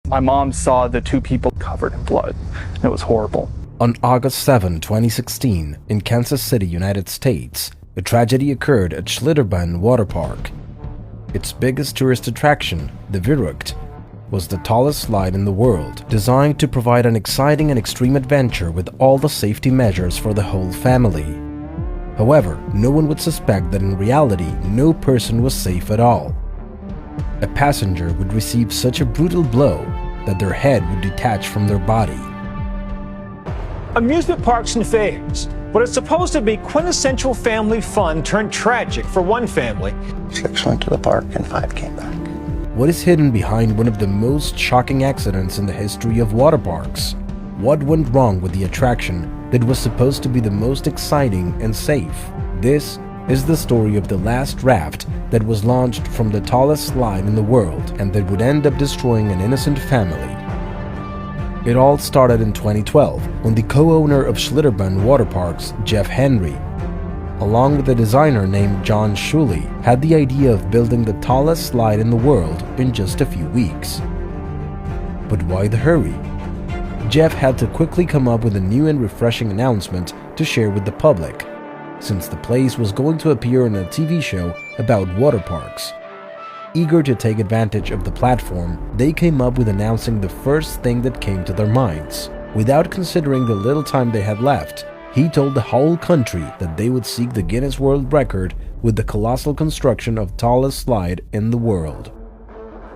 My mom saw the two people covered in blood. It was horrible. On August 7, 2016, in Kansas City, United States, a tragedy occurred at Schlitterbahn Water Park. Its biggest tourist attraction, the Viaduct, was the tallest slide in the world, designed to provide an exciting and extreme adventure with all the safety measures for the whole family. However, no one would suspect that in reality, no person was safe at all. A passenger would receive such a brutal blow that their head would detach from their body. Amusement parks and fairs. What is supposed to be quintessential family fun turned tragic for one family. 6 went to the park and 5 came back. What is hidden behind one of the most shocking accidents in the history of water parks? What went wrong with the attraction that was supposed to be the most exciting and safe? This is the story of the last raft that was launched from the tallest slide in the world and that would end up destroying an innocent family. It all started in 2012 when the co-owner of Schlitterbahn Water Parks, Jeff Henry, along with a designer named John Shuley, had the idea of building the tallest slide in the world in just a few weeks. But why the hurry? Jeff had to quickly come up with a new and refreshing announcement to share with the public, since the place was going to appear in a TV show about water parks. Eager to take advantage of the platform, they came up with announcing the first thing that came to their minds. Without considering the little time they had left, he told the whole country that they would seek the Guinness World Record with the colossal construction of tallest slide in the world.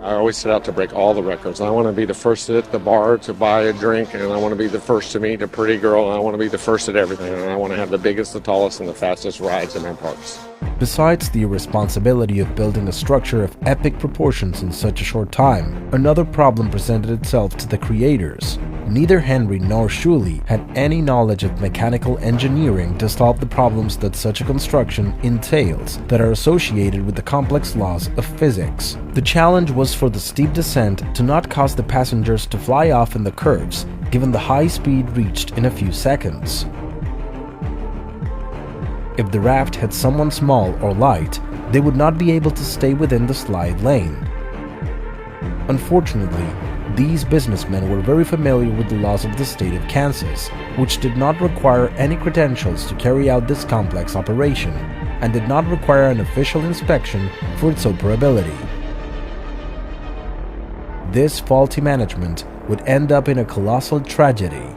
I always set out to break all the records. I want to be the first at the bar to buy a drink, and I want to be the first to meet a pretty girl, and I want to be the first at everything, and I want to have the biggest, the tallest, and the fastest rides in our parks. Besides the irresponsibility of building a structure of epic proportions in such a short time, another problem presented itself to the creators. Neither Henry nor Shuley had any knowledge of mechanical engineering to solve the problems that such a construction entails that are associated with the complex laws of physics. The challenge was for the steep descent to not cause the passengers to fly off in the curves, given the high speed reached in a few seconds. If the raft had someone small or light, they would not be able to stay within the slide lane. Unfortunately, these businessmen were very familiar with the laws of the state of Kansas, which did not require any credentials to carry out this complex operation, and did not require an official inspection for its operability. This faulty management would end up in a colossal tragedy.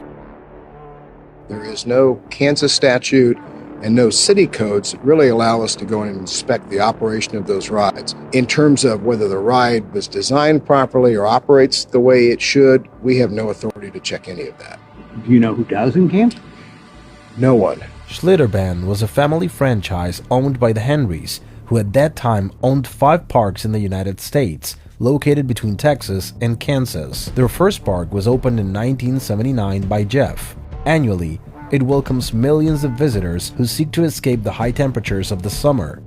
There is no Kansas statute and no city codes that really allow us to go in and inspect the operation of those rides. In terms of whether the ride was designed properly or operates the way it should, we have no authority to check any of that. Do you know who does in Kansas? No one. Schlitterbahn was a family franchise owned by the Henrys, who at that time owned 5 parks in the United States, located between Texas and Kansas. Their first park was opened in 1979 by Jeff. Annually, it welcomes millions of visitors who seek to escape the high temperatures of the summer.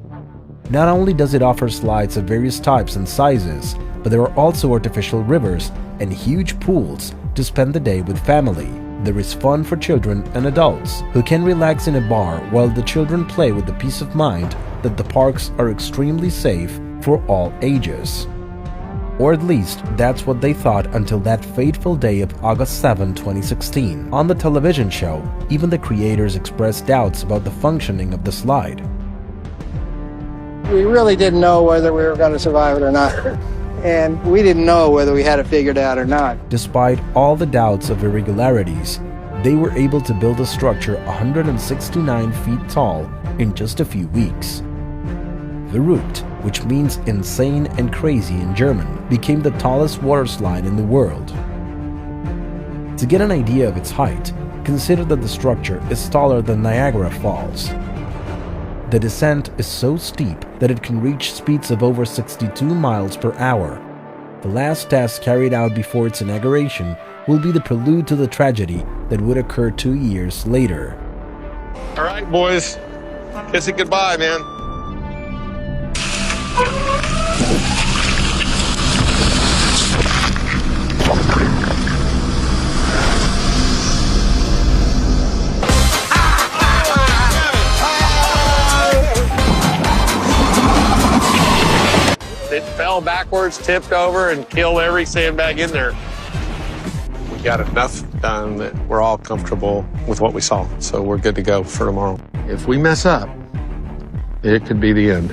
Not only does it offer slides of various types and sizes, but there are also artificial rivers and huge pools to spend the day with family. There is fun for children and adults who can relax in a bar while the children play with the peace of mind that the parks are extremely safe for all ages. Or at least, that's what they thought until that fateful day of August 7, 2016. On the television show, even the creators expressed doubts about the functioning of the slide. We really didn't know whether we were going to survive it or not. And we didn't know whether we had it figured out or not. Despite all the doubts of irregularities, they were able to build a structure 169 feet tall in just a few weeks. Verrückt, which means insane and crazy in German, became the tallest water slide in the world. To get an idea of its height, consider that the structure is taller than Niagara Falls. The descent is so steep that it can reach speeds of over 62 miles per hour. The last test carried out before its inauguration will be the prelude to the tragedy that would occur 2 years later. All right, boys. Kiss it goodbye, man. It fell backwards, tipped over, and killed every sandbag in there. We got enough done that we're all comfortable with what we saw, so we're good to go for tomorrow. If we mess up, it could be the end.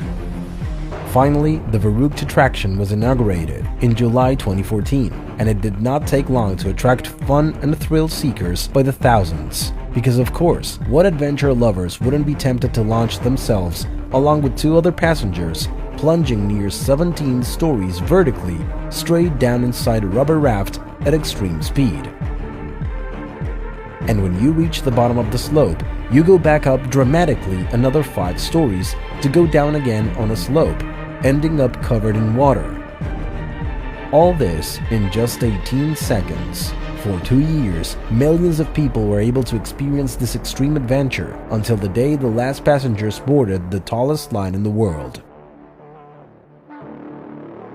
Finally, the Verrückt attraction was inaugurated in July 2014, and it did not take long to attract fun and thrill seekers by the thousands. Because of course, what adventure lovers wouldn't be tempted to launch themselves along with 2 other passengers, plunging near 17 stories vertically straight down inside a rubber raft at extreme speed. And when you reach the bottom of the slope, you go back up dramatically another 5 stories to go down again on a slope, ending up covered in water. All this in just 18 seconds. For 2 years, millions of people were able to experience this extreme adventure until the day the last passengers boarded the tallest slide in the world.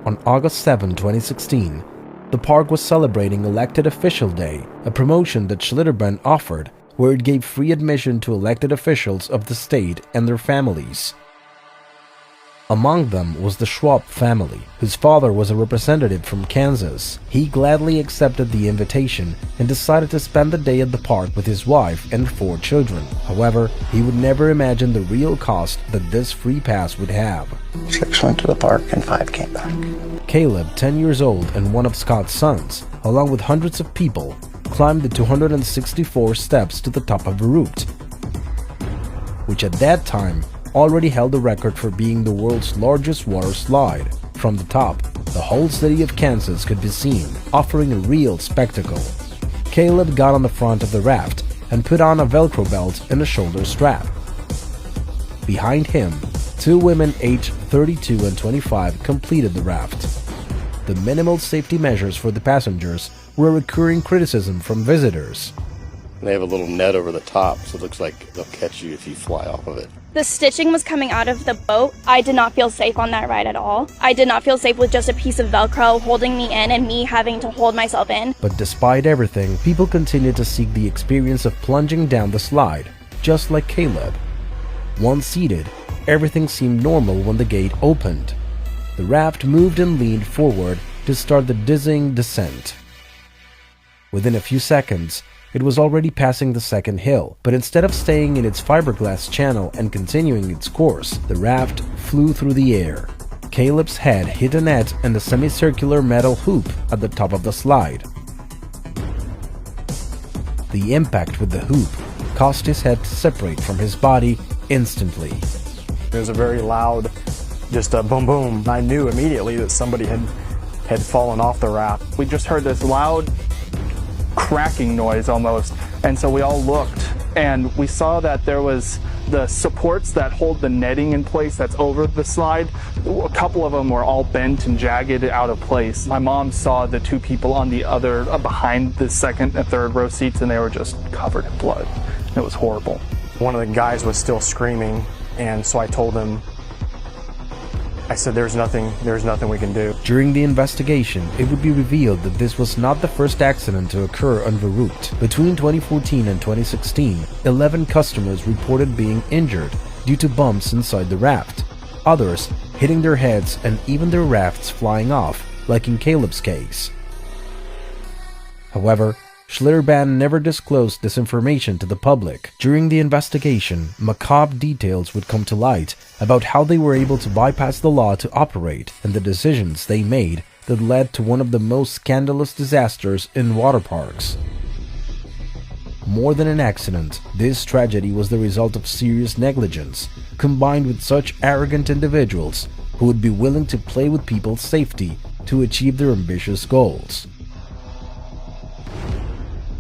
On August 7, 2016, the park was celebrating Elected Official Day, a promotion that Schlitterbahn offered where it gave free admission to elected officials of the state and their families. Among them was the Schwab family, whose father was a representative from Kansas. He gladly accepted the invitation and decided to spend the day at the park with his wife and 4 children. However, he would never imagine the real cost that this free pass would have. 6 went to the park and 5 came back. Caleb, 10 years old and one of Scott's sons, along with hundreds of people, climbed the 264 steps to the top of Verrückt, which at that time already held the record for being the world's largest water slide. From the top, the whole city of Kansas could be seen, offering a real spectacle. Caleb got on the front of the raft and put on a Velcro belt and a shoulder strap. Behind him, 2 women aged 32 and 25 completed the raft. The minimal safety measures for the passengers were a recurring criticism from visitors. They have a little net over the top, so it looks like they'll catch you if you fly off of it. The stitching was coming out of the boat. I did not feel safe on that ride at all. I did not feel safe with just a piece of Velcro holding me in and me having to hold myself in. But despite everything, people continued to seek the experience of plunging down the slide, just like Caleb. Once seated, everything seemed normal when the gate opened. The raft moved and leaned forward to start the dizzying descent. Within a few seconds, it was already passing the second hill, but instead of staying in its fiberglass channel and continuing its course, the raft flew through the air. Caleb's head hit a net and a semicircular metal hoop at the top of the slide. The impact with the hoop caused his head to separate from his body instantly. It was a very loud, just a boom boom. I knew immediately that somebody had fallen off the raft. We just heard this loud cracking noise almost, and so we all looked and we saw that there was the supports that hold the netting in place that's over the slide. A couple of them were all bent and jagged out of place. My mom saw the 2 people on the other behind the second and third row seats, and they were just covered in blood. It was horrible. One of the guys was still screaming, and so I told him, I said, there's nothing we can do. During the investigation, it would be revealed that this was not the first accident to occur on Verrückt. Between 2014 and 2016, 11 customers reported being injured due to bumps inside the raft, others hitting their heads and even their rafts flying off, like in Caleb's case. However, Schlitterbahn never disclosed this information to the public. During the investigation, macabre details would come to light about how they were able to bypass the law to operate and the decisions they made that led to one of the most scandalous disasters in water parks. More than an accident, this tragedy was the result of serious negligence, combined with such arrogant individuals who would be willing to play with people's safety to achieve their ambitious goals.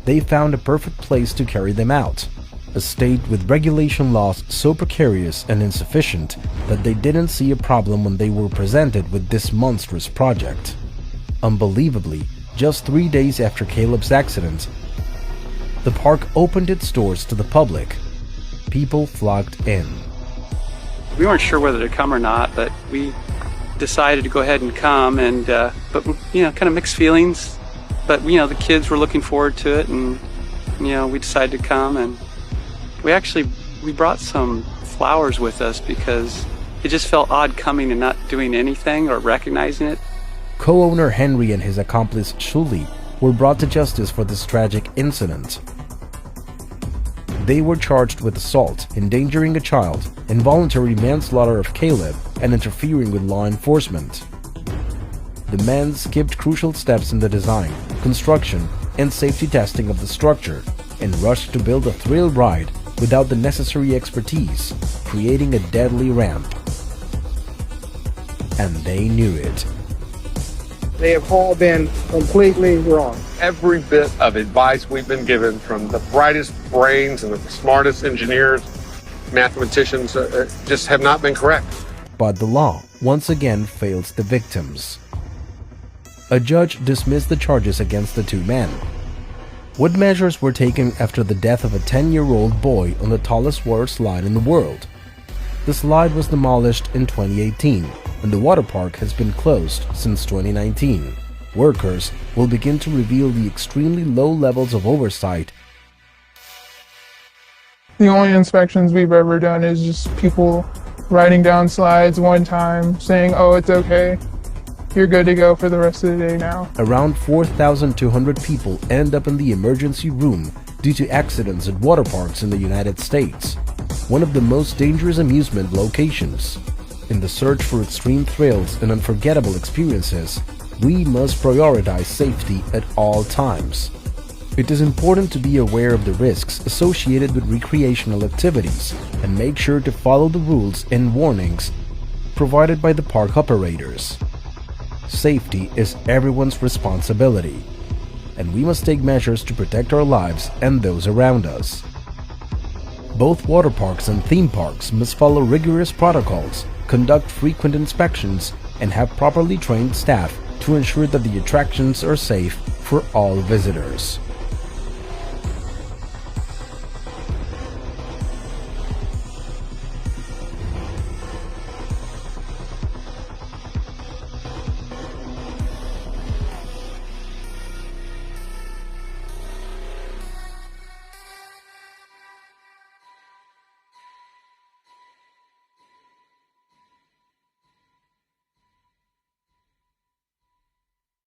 They found a perfect place to carry them out, a state with regulation laws so precarious and insufficient that they didn't see a problem when they were presented with this monstrous project. Unbelievably, just 3 days after Caleb's accident, the park opened its doors to the public. People flocked in. We weren't sure whether to come or not, but we decided to go ahead and come, and but kind of mixed feelings. But the kids were looking forward to it, and we decided to come, and we brought some flowers with us because it just felt odd coming and not doing anything or recognizing it. Co-owner Henry and his accomplice Shuli were brought to justice for this tragic incident. They were charged with assault, endangering a child, involuntary manslaughter of Caleb, and interfering with law enforcement. The men skipped crucial steps in the design, construction, and safety testing of the structure and rushed to build a thrill ride without the necessary expertise, creating a deadly ramp. And they knew it. They have all been completely wrong. Every bit of advice we've been given from the brightest brains and the smartest engineers, mathematicians, just have not been correct. But the law once again fails the victims. A judge dismissed the charges against the two men. What measures were taken after the death of a 10-year-old boy on the tallest water slide in the world? The slide was demolished in 2018, and the water park has been closed since 2019. Workers will begin to reveal the extremely low levels of oversight. The only inspections we've ever done is just people riding down slides one time, saying, "Oh, it's okay. You're good to go for the rest of the day now." Around 4,200 people end up in the emergency room due to accidents at water parks in the United States, one of the most dangerous amusement locations. In the search for extreme thrills and unforgettable experiences, we must prioritize safety at all times. It is important to be aware of the risks associated with recreational activities and make sure to follow the rules and warnings provided by the park operators. Safety is everyone's responsibility, and we must take measures to protect our lives and those around us. Both water parks and theme parks must follow rigorous protocols, conduct frequent inspections, and have properly trained staff to ensure that the attractions are safe for all visitors.